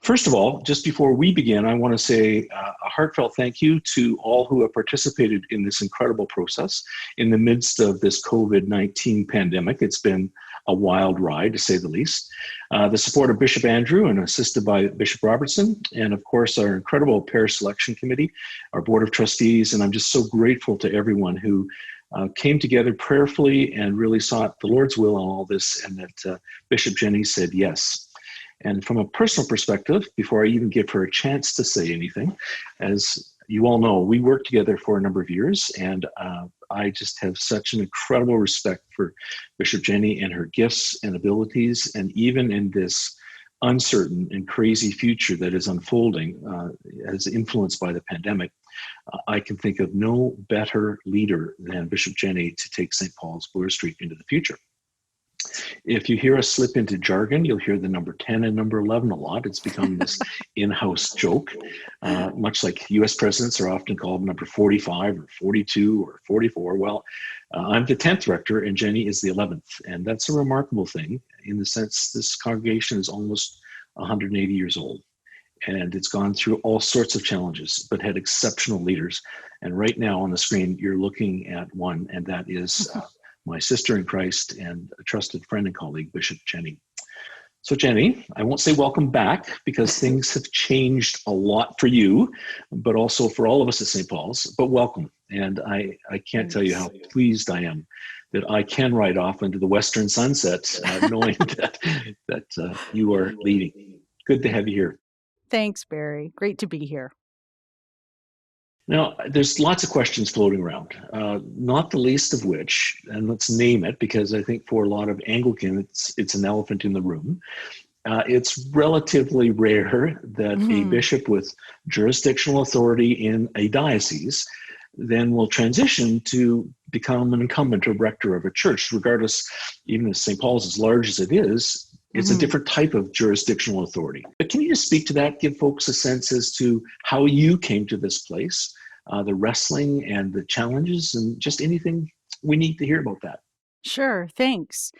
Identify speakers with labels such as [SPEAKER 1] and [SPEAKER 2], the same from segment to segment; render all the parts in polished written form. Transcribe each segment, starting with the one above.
[SPEAKER 1] First of all, just before we begin, I want to say a heartfelt thank you to all who have participated in this incredible process in the midst of this COVID-19 pandemic. It's been a wild ride, to say the least. The support of Bishop Andrew and assisted by Bishop Robertson, and of course our incredible parish selection committee, our board of trustees, and I'm just so grateful to everyone who came together prayerfully and really sought the Lord's will on all this, and that Bishop Jenny said yes. And from a personal perspective, before I even give her a chance to say anything, as you all know, we worked together for a number of years, and I just have such an incredible respect for Bishop Jenny and her gifts and abilities. And even in this uncertain and crazy future that is unfolding as influenced by the pandemic, I can think of no better leader than Bishop Jenny to take St. Paul's Bloor Street into the future. If you hear us slip into jargon, you'll hear the number 10 and number 11 a lot. It's become this in-house joke, much like US presidents are often called number 45 or 42 or 44. Well, I'm the 10th rector and Jenny is the 11th. And that's a remarkable thing in the sense this congregation is almost 180 years old. And it's gone through all sorts of challenges, but had exceptional leaders. And right now on the screen, you're looking at one, and that is my sister in Christ and a trusted friend and colleague, Bishop Jenny. So Jenny, I won't say welcome back because things have changed a lot for you, but also for all of us at St. Paul's, but welcome. And I can't tell you how pleased I am that I can ride off into the western sunset knowing that you are leading. Good to have you here.
[SPEAKER 2] Thanks, Barry. Great to be here.
[SPEAKER 1] Now, there's lots of questions floating around, not the least of which, and let's name it because I think for a lot of Anglicans, it's an elephant in the room. It's relatively rare that a bishop with jurisdictional authority in a diocese then will transition to become an incumbent or rector of a church, regardless, even if St. Paul's, as large as it is, it's a different type of jurisdictional authority. But can you just speak to that, give folks a sense as to how you came to this place, the wrestling and the challenges, and just anything we need to hear about that?
[SPEAKER 2] Sure, thanks.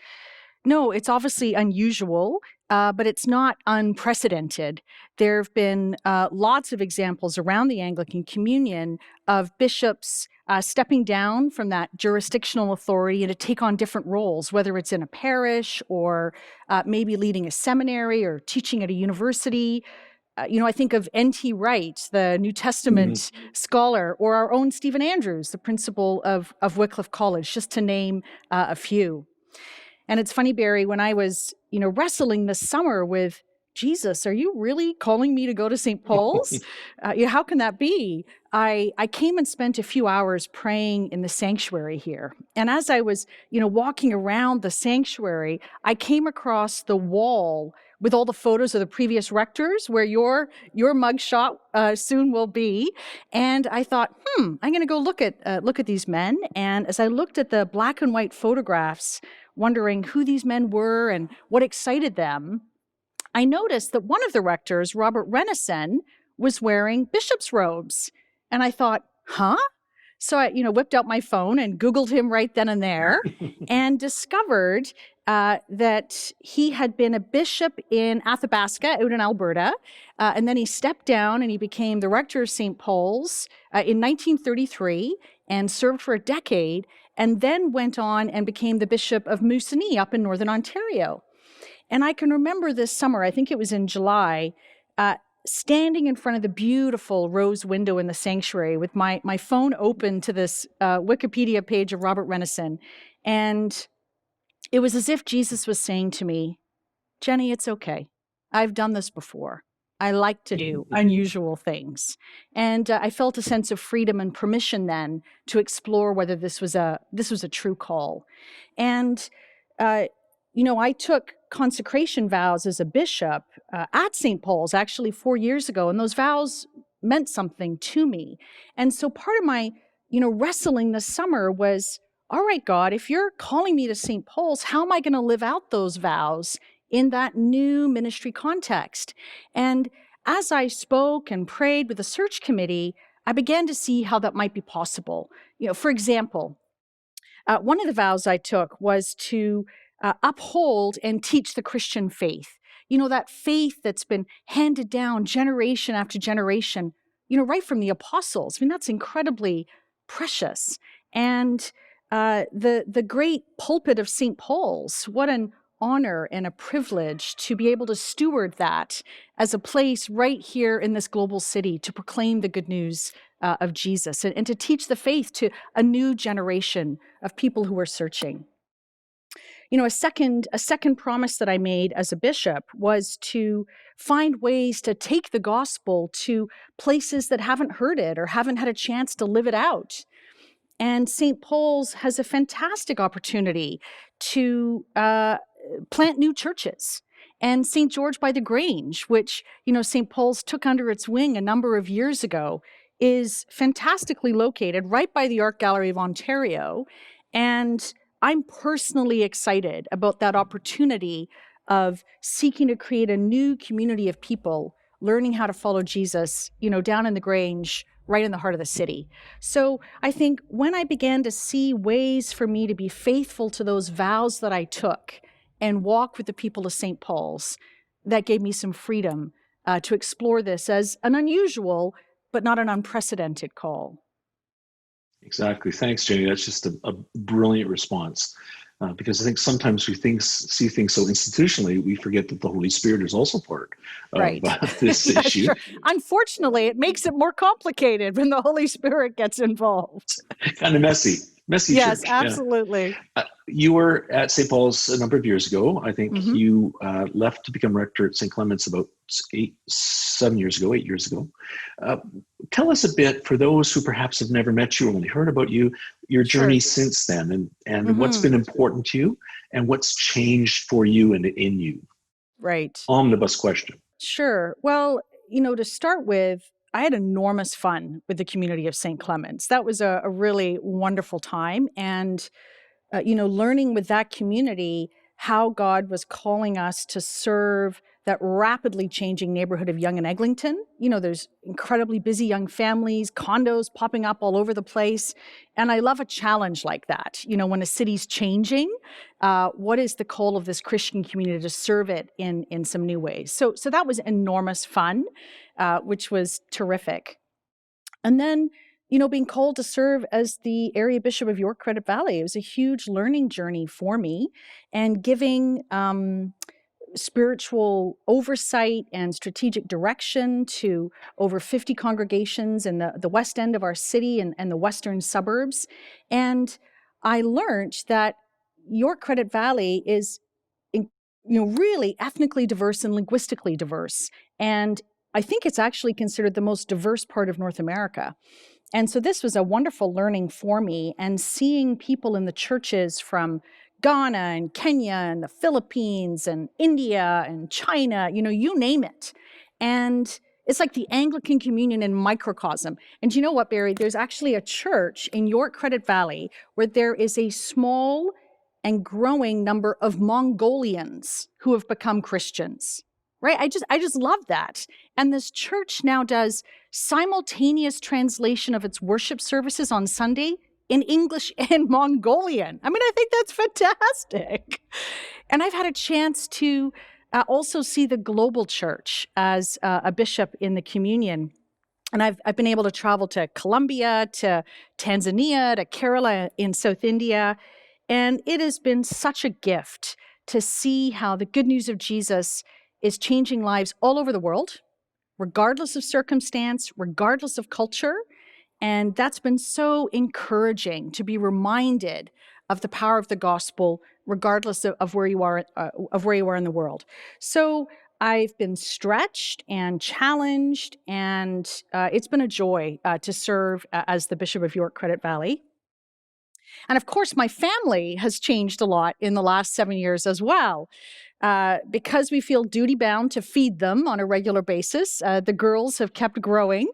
[SPEAKER 2] No, it's obviously unusual, but it's not unprecedented. There have been lots of examples around the Anglican Communion of bishops stepping down from that jurisdictional authority and to take on different roles, whether it's in a parish or maybe leading a seminary or teaching at a university. I think of N.T. Wright, the New Testament scholar, or our own Stephen Andrews, the principal of Wycliffe College, just to name a few. And it's funny, Barry, when I was, wrestling this summer with, Jesus, are you really calling me to go to St. Paul's? How can that be? I came and spent a few hours praying in the sanctuary here. And as I was, walking around the sanctuary, I came across the wall with all the photos of the previous rectors where your mugshot soon will be. And I thought, I'm going to go look at these men. And as I looked at the black and white photographs, wondering who these men were and what excited them, I noticed that one of the rectors, Robert Renison, was wearing bishop's robes. And I thought, So I, whipped out my phone and Googled him right then and there and discovered that he had been a bishop in Athabasca out in Alberta. And then he stepped down and he became the rector of St. Paul's in 1933 and served for a decade, and then went on and became the Bishop of Moosonee up in Northern Ontario. And I can remember this summer, I think it was in July, standing in front of the beautiful rose window in the sanctuary with my phone open to this Wikipedia page of Robert Renison. And it was as if Jesus was saying to me, Jenny, it's okay. I've done this before. I like to do unusual things. And I felt a sense of freedom and permission then to explore whether this was a true call. And, I took consecration vows as a bishop at St. Paul's actually 4 years ago, and those vows meant something to me. And so part of my, wrestling this summer was, all right, God, if you're calling me to St. Paul's, how am I going to live out those vows in that new ministry context? And as I spoke and prayed with the search committee, I began to see how that might be possible. For example, one of the vows I took was to uphold and teach the Christian faith. that faith that's been handed down generation after generation, right from the apostles. I mean, that's incredibly precious. And the great pulpit of St. Paul's, what an honor and a privilege to be able to steward that as a place right here in this global city to proclaim the good news of Jesus and to teach the faith to a new generation of people who are searching. A second promise that I made as a bishop was to find ways to take the gospel to places that haven't heard it or haven't had a chance to live it out. And St. Paul's has a fantastic opportunity to plant new churches. And St. George by the Grange, which, St. Paul's took under its wing a number of years ago, is fantastically located right by the Art Gallery of Ontario. And I'm personally excited about that opportunity of seeking to create a new community of people learning how to follow Jesus, down in the Grange, right in the heart of the city. So I think when I began to see ways for me to be faithful to those vows that I took and walk with the people of St. Paul's, that gave me some freedom to explore this as an unusual but not an unprecedented call.
[SPEAKER 1] Exactly. Thanks, Jenny. That's just a brilliant response. Because I think sometimes we see things so institutionally, we forget that the Holy Spirit is also part of this
[SPEAKER 2] Yeah,
[SPEAKER 1] issue.
[SPEAKER 2] sure. Unfortunately, it makes it more complicated when the Holy Spirit gets involved.
[SPEAKER 1] Kind of messy
[SPEAKER 2] Yes,
[SPEAKER 1] church.
[SPEAKER 2] absolutely.
[SPEAKER 1] Yeah. You were at St. Paul's a number of years ago. I think you left to become rector at St. Clement's about 8 years ago. Tell us a bit, for those who perhaps have never met you or only heard about you, your journey since then, and what's been important to you and what's changed for you and in you.
[SPEAKER 2] Right.
[SPEAKER 1] Omnibus question.
[SPEAKER 2] Sure. Well, to start with, I had enormous fun with the community of St. Clement's. That was a really wonderful time. And, learning with that community how God was calling us to serve that rapidly changing neighborhood of Yonge and Eglinton. There's incredibly busy young families, condos popping up all over the place. And I love a challenge like that. When a city's changing, what is the call of this Christian community to serve it in some new ways? So that was enormous fun, which was terrific. And then, being called to serve as the area bishop of York Credit Valley, it was a huge learning journey for me, and giving spiritual oversight and strategic direction to over 50 congregations in the west end of our city and the western suburbs. And I learned that York Credit Valley is really ethnically diverse and linguistically diverse. And I think it's actually considered the most diverse part of North America. And so this was a wonderful learning for me, and seeing people in the churches from Ghana and Kenya and the Philippines and India and China, you name it. And it's like the Anglican Communion in microcosm. And you know what, Barry? There's actually a church in York Credit Valley where there is a small and growing number of Mongolians who have become Christians. Right? I just love that. And this church now does simultaneous translation of its worship services on Sunday in English and Mongolian. I mean, I think that's fantastic. And I've had a chance to also see the global church as a bishop in the communion. And I've been able to travel to Colombia, to Tanzania, to Kerala in South India. And it has been such a gift to see how the good news of Jesus is changing lives all over the world, regardless of circumstance, regardless of culture. And that's been so encouraging to be reminded of the power of the gospel, regardless of where you are in the world. So I've been stretched and challenged, and it's been a joy to serve as the Bishop of York Credit Valley. And of course, my family has changed a lot in the last 7 years as well. Because we feel duty-bound to feed them on a regular basis, the girls have kept growing.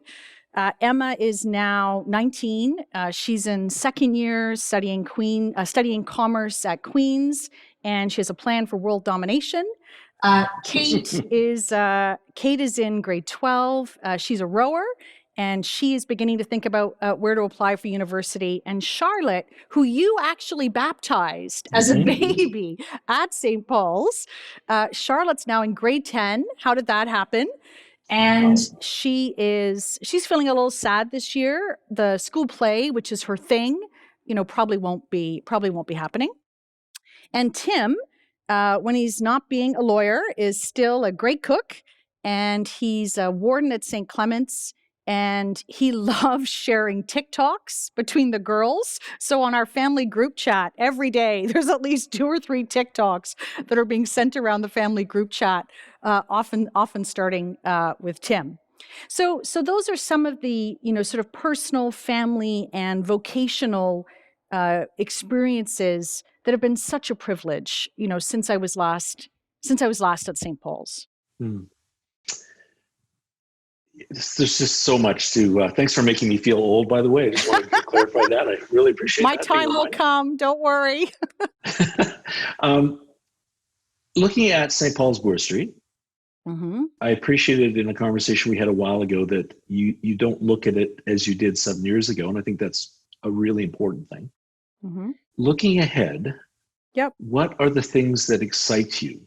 [SPEAKER 2] Emma is now 19. She's in second year studying commerce at Queen's, and she has a plan for world domination. Kate is in grade 12. She's a rower, and she is beginning to think about where to apply for university. And Charlotte, who you actually baptized as a baby at St. Paul's, Charlotte's now in grade 10. How did that happen? And she's feeling a little sad this year. The school play, which is her thing, probably won't be happening. And Tim, when he's not being a lawyer, is still a great cook, and he's a warden at St. Clement's, and he loves sharing TikToks between the girls. So on our family group chat every day, there's at least 2 or 3 TikToks that are being sent around the family group chat, often starting with Tim. So those are some of the sort of personal, family, and vocational experiences that have been such a privilege, since I was last at St. Paul's.
[SPEAKER 1] Hmm. There's just so much to. Thanks for making me feel old, by the way. I just wanted to clarify that. I really appreciate
[SPEAKER 2] My
[SPEAKER 1] that.
[SPEAKER 2] time will come. Don't worry.
[SPEAKER 1] Looking at St. Paul's Bloor Street, I appreciated in a conversation we had a while ago that you don't look at it as you did 7 years ago, and I think that's a really important thing. Looking ahead, what are the things that excite you?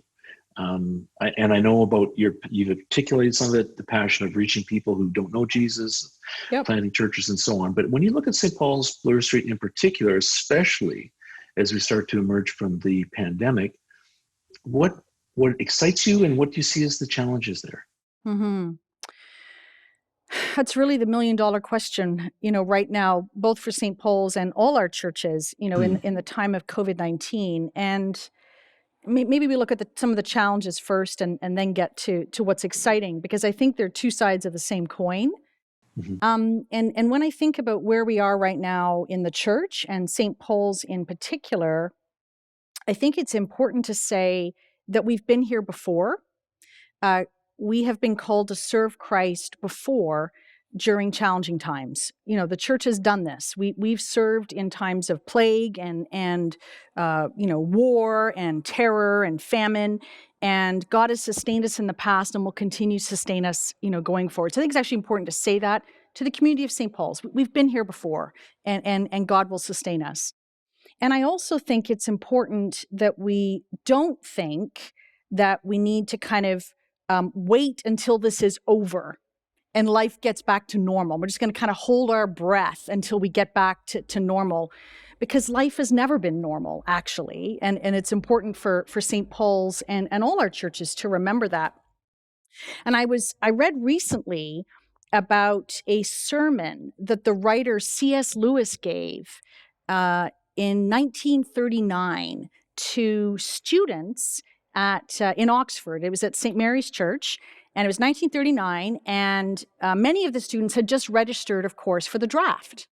[SPEAKER 1] And I know about you've articulated some of it, the passion of reaching people who don't know Jesus, planting churches and so on. But when you look at St. Paul's Bloor Street in particular, especially as we start to emerge from the pandemic, what excites you and what do you see as the challenges there?
[SPEAKER 2] That's really the $1 million question, right now, both for St. Paul's and all our churches, in the time of COVID-19. And maybe we look at some of the challenges first and then get to what's exciting, because I think they're 2 sides of the same coin. And when I think about where we are right now in the church and St. Paul's in particular, I think it's important to say that we've been here before. We have been called to serve Christ before during challenging times. The church has done this. We've served in times of plague and war and terror and famine, and God has sustained us in the past and will continue to sustain us, going forward. So I think it's actually important to say that to the community of St. Paul's. We've been here before, and God will sustain us. And I also think it's important that we don't think that we need to kind of wait until this is over and life gets back to normal. We're just going to kind of hold our breath until we get back to normal, because life has never been normal, actually. And it's important for St. Paul's and all our churches to remember that. And I read recently about a sermon that the writer C.S. Lewis gave in 1939 to students in Oxford. It was at St. Mary's Church, and it was 1939, and many of the students had just registered, of course, for the draft.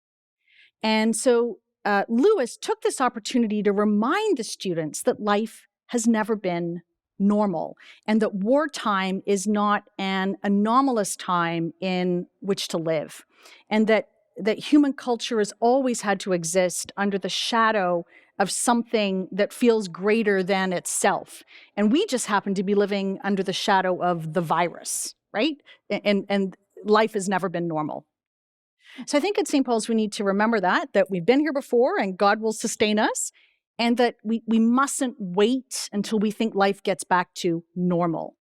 [SPEAKER 2] And so Lewis took this opportunity to remind the students that life has never been normal, and that wartime is not an anomalous time in which to live, and that human culture has always had to exist under the shadow of something that feels greater than itself. And we just happen to be living under the shadow of the virus, right? And life has never been normal. So I think at St. Paul's we need to remember that we've been here before and God will sustain us, and that we mustn't wait until we think life gets back to normal.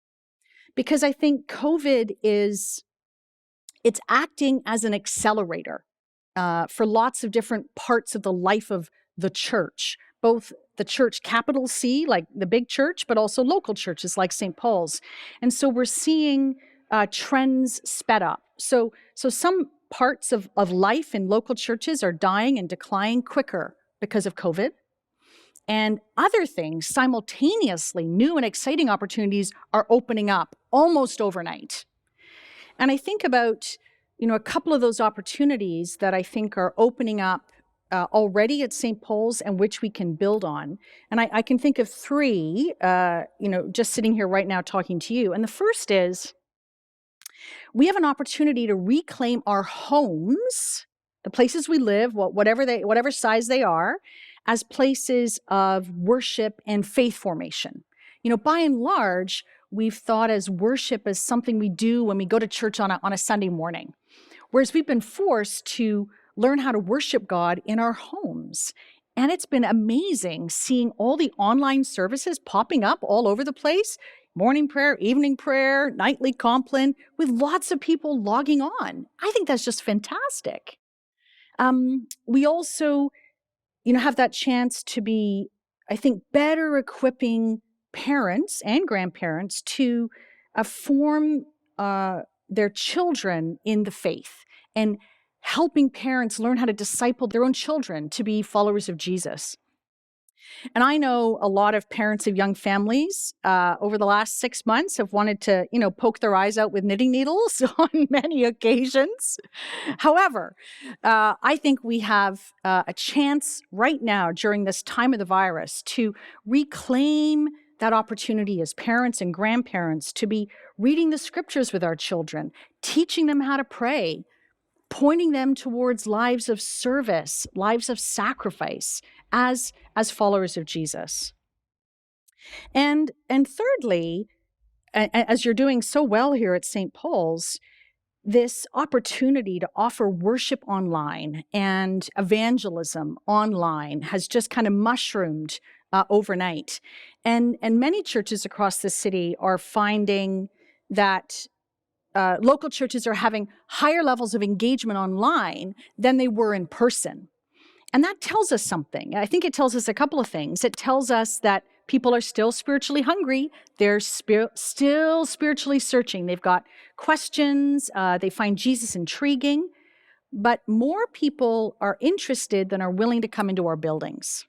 [SPEAKER 2] Because I think COVID it's acting as an accelerator for lots of different parts of the life of the church, both the church, capital C, like the big church, but also local churches like St. Paul's. And so we're seeing trends sped up. So some parts of life in local churches are dying and declining quicker because of COVID. And other things, simultaneously, new and exciting opportunities are opening up almost overnight. And I think about a couple of those opportunities that I think are opening up already at St. Paul's and which we can build on. And I can think of 3, just sitting here right now talking to you. And the first is we have an opportunity to reclaim our homes, the places we live, whatever size they are, as places of worship and faith formation. By and large, we've thought as worship as something we do when we go to church on a Sunday morning, Whereas we've been forced to learn how to worship God in our homes. And it's been amazing seeing all the online services popping up all over the place. Morning prayer, evening prayer, nightly compline, with lots of people logging on. I think that's just fantastic. We also, have that chance to be, I think, better equipping parents and grandparents to form their children in the faith and helping parents learn how to disciple their own children to be followers of Jesus. And I know a lot of parents of young families over the last 6 months have wanted to, poke their eyes out with knitting needles on many occasions. However, I think we have a chance right now during this time of the virus to reclaim that opportunity as parents and grandparents to be reading the scriptures with our children, teaching them how to pray, pointing them towards lives of service, lives of sacrifice as followers of Jesus. And thirdly, as you're doing so well here at St. Paul's, this opportunity to offer worship online and evangelism online has just kind of mushroomed overnight. And many churches across the city are finding that local churches are having higher levels of engagement online than they were in person. And that tells us something. I think it tells us a couple of things. It tells us that people are still spiritually hungry. They're still spiritually searching. They've got questions. They find Jesus intriguing. But more people are interested than are willing to come into our buildings.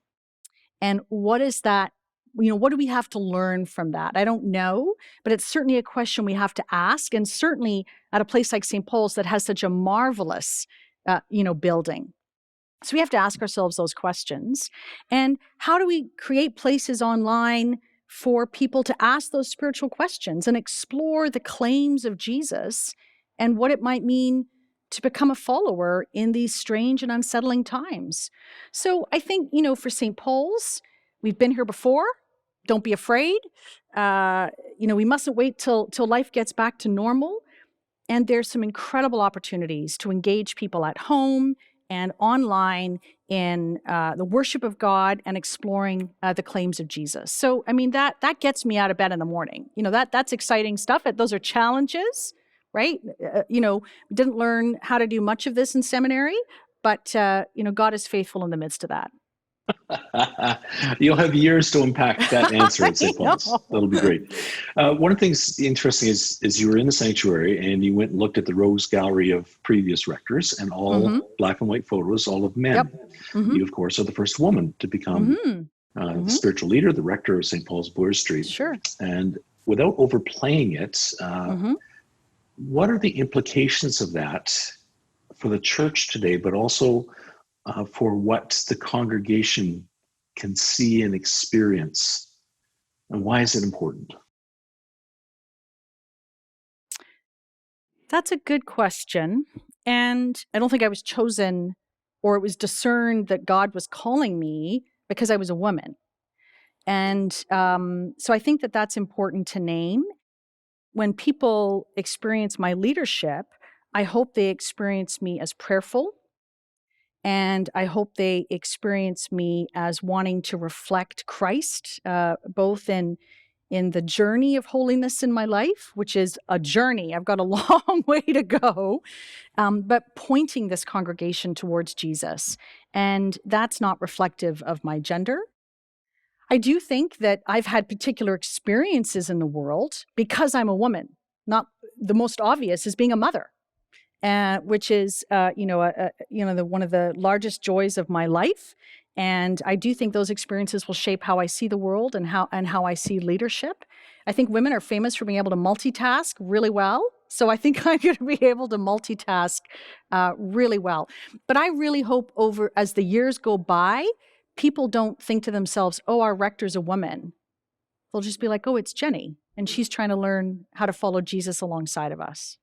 [SPEAKER 2] And what is that? What do we have to learn from that? I don't know, but it's certainly a question we have to ask. And certainly at a place like St. Paul's that has such a marvelous, building. So we have to ask ourselves those questions. And how do we create places online for people to ask those spiritual questions and explore the claims of Jesus and what it might mean to become a follower in these strange and unsettling times? So I think, for St. Paul's, we've been here before. Don't be afraid. We mustn't wait till life gets back to normal. And there's some incredible opportunities to engage people at home and online in the worship of God and exploring the claims of Jesus. So, that gets me out of bed in the morning. That's exciting stuff. Those are challenges, right? We didn't learn how to do much of this in seminary, but, God is faithful in the midst of that.
[SPEAKER 1] You'll have years to unpack that answer at St. Paul's. That'll be great. One of the things interesting is you were in the sanctuary and you went and looked at the Rose Gallery of previous rectors and all black and white photos, all of men. Yep. You, of course, are the first woman to become the spiritual leader, the rector of St. Paul's Bloor Street.
[SPEAKER 2] Sure.
[SPEAKER 1] And without overplaying it, what are the implications of that for the church today, but also for what the congregation can see and experience? And why is it important?
[SPEAKER 2] That's a good question. And I don't think I was chosen or it was discerned that God was calling me because I was a woman. And so I think that that's important to name. When people experience my leadership, I hope they experience me as prayerful. And I hope they experience me as wanting to reflect Christ, both in the journey of holiness in my life, which is a journey. I've got a long way to go, but pointing this congregation towards Jesus. And that's not reflective of my gender. I do think that I've had particular experiences in the world because I'm a woman. Not the most obvious is being a mother. Which is, one of the largest joys of my life. And I do think those experiences will shape how I see the world and how I see leadership. I think women are famous for being able to multitask really well. So I think I'm going to be able to multitask really well. But I really hope as the years go by, people don't think to themselves, oh, our rector's a woman. They'll just be like, oh, it's Jenny. And she's trying to learn how to follow Jesus alongside of us.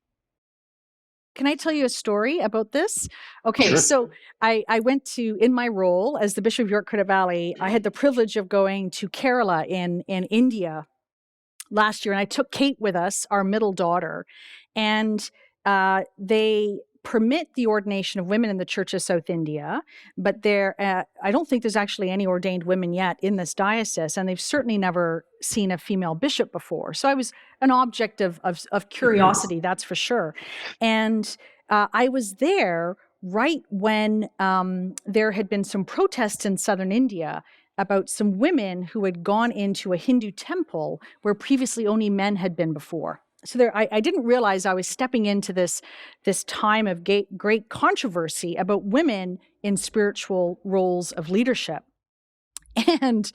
[SPEAKER 2] Can I tell you a story about this? Okay,
[SPEAKER 1] Sure.
[SPEAKER 2] So I went in my role as the Bishop of York Credit Valley, I had the privilege of going to Kerala in India last year, and I took Kate with us, our middle daughter, and they permit the ordination of women in the Church of South India, but I don't think there's actually any ordained women yet in this diocese, and they've certainly never seen a female bishop before. So I was an object of curiosity, that's for sure. And I was there right when there had been some protests in southern India about some women who had gone into a Hindu temple where previously only men had been before. So I didn't realize I was stepping into this time of great controversy about women in spiritual roles of leadership. And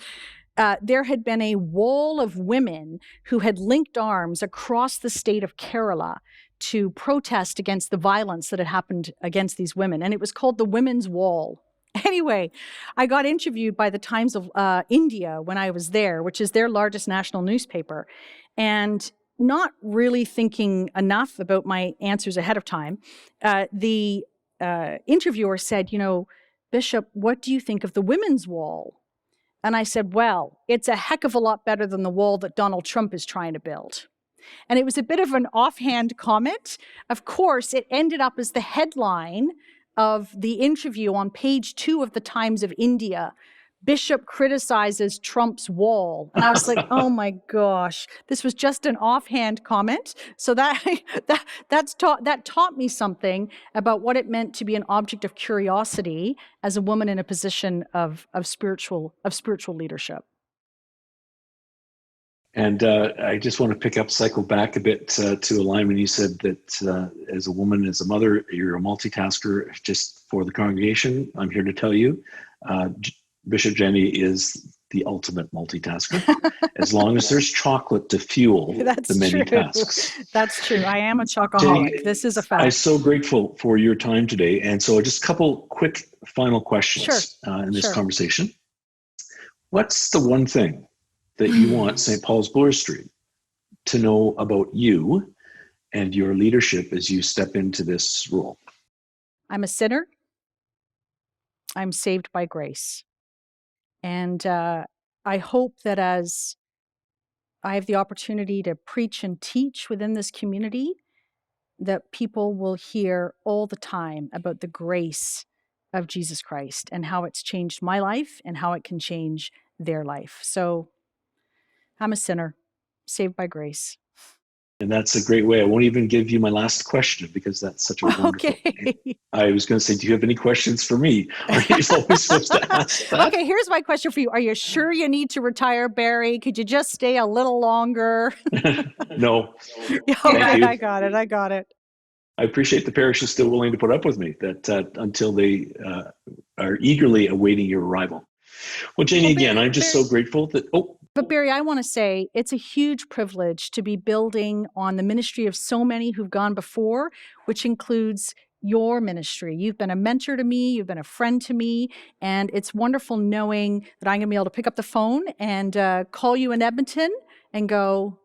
[SPEAKER 2] there had been a wall of women who had linked arms across the state of Kerala to protest against the violence that had happened against these women. And it was called the Women's Wall. Anyway, I got interviewed by the Times of India when I was there, which is their largest national newspaper. And not really thinking enough about my answers ahead of time, the interviewer said, Bishop, what do you think of the Women's Wall? And I said, well, it's a heck of a lot better than the wall that Donald Trump is trying to build. And it was a bit of an offhand comment. Of course, it ended up as the headline of the interview on page 2 of the Times of India. Bishop criticizes Trump's wall. And I was like, oh my gosh, this was just an offhand comment. So that taught me something about what it meant to be an object of curiosity as a woman in a position of spiritual leadership.
[SPEAKER 1] And I just want to cycle back a bit to a line when you said that as a woman, as a mother, you're a multitasker. Just for the congregation, I'm here to tell you, Bishop Jenny is the ultimate multitasker. As long as there's chocolate to fuel the many tasks.
[SPEAKER 2] That's true. I am a chocoholic. Jenny, this is a fact.
[SPEAKER 1] I'm so grateful for your time today. And so just a couple quick final questions in this conversation. What's the one thing that you want St. Paul's Bloor Street to know about you and your leadership as you step into this role?
[SPEAKER 2] I'm a sinner. I'm saved by grace. And I hope that as I have the opportunity to preach and teach within this community, that people will hear all the time about the grace of Jesus Christ and how it's changed my life and how it can change their life. So I'm a sinner, saved by grace.
[SPEAKER 1] And that's a great way. I won't even give you my last question because that's such a wonderful thing. I was going to say, do you have any questions for me? Are you always supposed to ask that?
[SPEAKER 2] Okay, here's my question for you. Are you sure you need to retire, Barry? Could you just stay a little longer?
[SPEAKER 1] No.
[SPEAKER 2] Okay, I got it.
[SPEAKER 1] I appreciate the parish is still willing to put up with me that until they are eagerly awaiting your arrival. Well, Jenny, again, I'm just so grateful that,
[SPEAKER 2] But Barry, I want to say it's a huge privilege to be building on the ministry of so many who've gone before, which includes your ministry. You've been a mentor to me, you've been a friend to me, and it's wonderful knowing that I'm going to be able to pick up the phone and call you in Edmonton and go,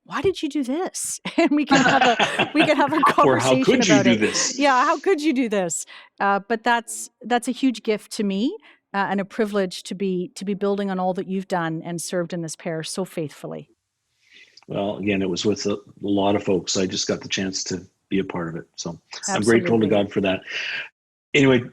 [SPEAKER 2] why did you do this? And we can have a conversation
[SPEAKER 1] or how could
[SPEAKER 2] about
[SPEAKER 1] you
[SPEAKER 2] it.
[SPEAKER 1] Do this?
[SPEAKER 2] Yeah, how could you do this? But that's a huge gift to me. And a privilege to be building on all that you've done and served in this parish so faithfully.
[SPEAKER 1] Well, again, it was with a lot of folks. I just got the chance to be a part of it. So
[SPEAKER 2] Absolutely.
[SPEAKER 1] I'm grateful to God for that. Anyway,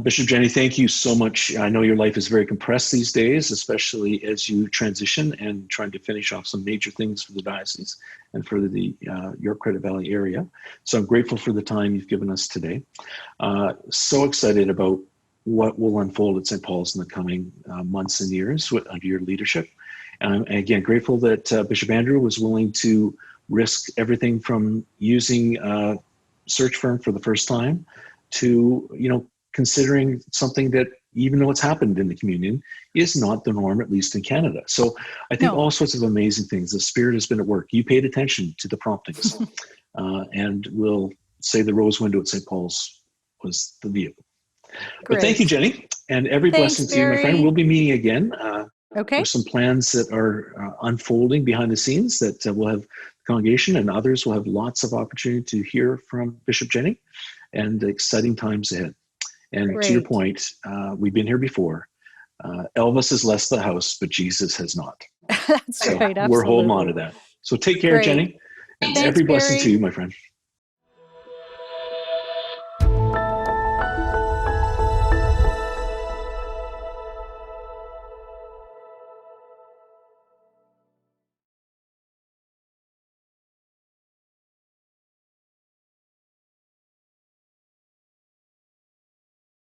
[SPEAKER 1] Bishop Jenny, thank you so much. I know your life is very compressed these days, especially as you transition and trying to finish off some major things for the diocese and for the York Credit Valley area. So I'm grateful for the time you've given us today. So excited about what will unfold at St. Paul's in the coming months and years under your leadership. And I'm, again, grateful that Bishop Andrew was willing to risk everything from using a search firm for the first time to, considering something that, even though it's happened in the communion, is not the norm, at least in Canada. So I think all sorts of amazing things. The Spirit has been at work. You paid attention to the promptings. And we'll say the rose window at St. Paul's was the vehicle. But thank you, Jenny, and every blessing to you, my friend. We'll be meeting again. There's some plans that are unfolding behind the scenes that we'll have the congregation and others will have lots of opportunity to hear from Bishop Jenny, and exciting times ahead. And to your point, we've been here before. Elvis has left the house, but Jesus has not.
[SPEAKER 2] That's right. Absolutely.
[SPEAKER 1] We're holding on to that. So take care, Jenny, and every blessing to you, my friend.